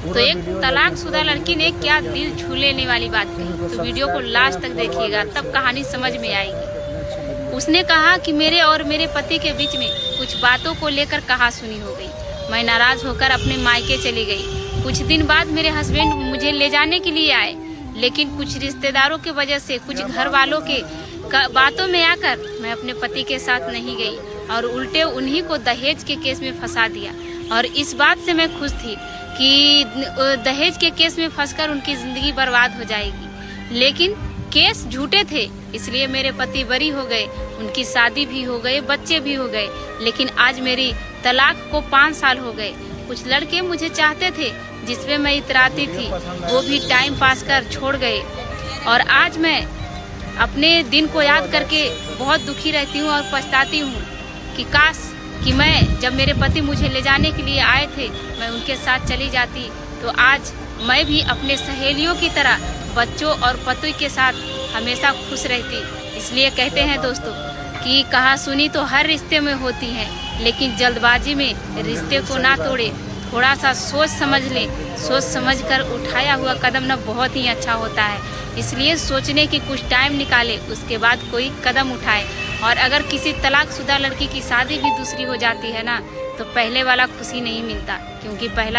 तो एक तलाकशुदा लड़की ने क्या दिल छू लेने वाली बात कही, तो वीडियो को लास्ट तक देखिएगा, तब कहानी समझ में आएगी। उसने कहा कि मेरे और मेरे पति के बीच में कुछ बातों को लेकर कहासुनी हो गई। मैं नाराज होकर अपने मायके चली गई। कुछ दिन बाद मेरे हस्बैंड मुझे ले जाने के लिए आए, लेकिन कुछ रिश्तेदारों की वजह से, कुछ घर वालों के बातों में आकर मैं अपने पति के साथ नहीं गई और उल्टे उन्हीं को दहेज के केस में फंसा दिया। और इस बात से मैं खुश थी कि दहेज के केस में फंसकर उनकी जिंदगी बर्बाद हो जाएगी, लेकिन केस झूठे थे, इसलिए मेरे पति बरी हो गए, उनकी शादी भी हो गई, बच्चे भी हो गए। लेकिन आज मेरी तलाक को 5 साल हो गए। कुछ लड़के मुझे चाहते थे, जिसपे मैं इतराती थी, वो भी टाइम पास कर छोड़ गए। और आज मैं अपने दिन को याद करके बहुत दुखी रहती हूँ और पछताती हूँ कि काश कि मैं, जब मेरे पति मुझे ले जाने के लिए आए थे, मैं उनके साथ चली जाती, तो आज मैं भी अपने सहेलियों की तरह बच्चों और पति के साथ हमेशा खुश रहती। इसलिए कहते हैं दोस्तों कि कहासुनी तो हर रिश्ते में होती है, लेकिन जल्दबाजी में रिश्ते को ना तोड़े, थोड़ा सा सोच समझ ले। सोच समझ कर उठाया हुआ कदम ना बहुत ही अच्छा होता है। इसलिए सोचने की कुछ टाइम निकाले, उसके बाद कोई कदम उठाए। और अगर किसी तलाकशुदा लड़की की शादी भी दूसरी हो जाती है ना, तो पहले वाला खुशी नहीं मिलता, क्योंकि पहला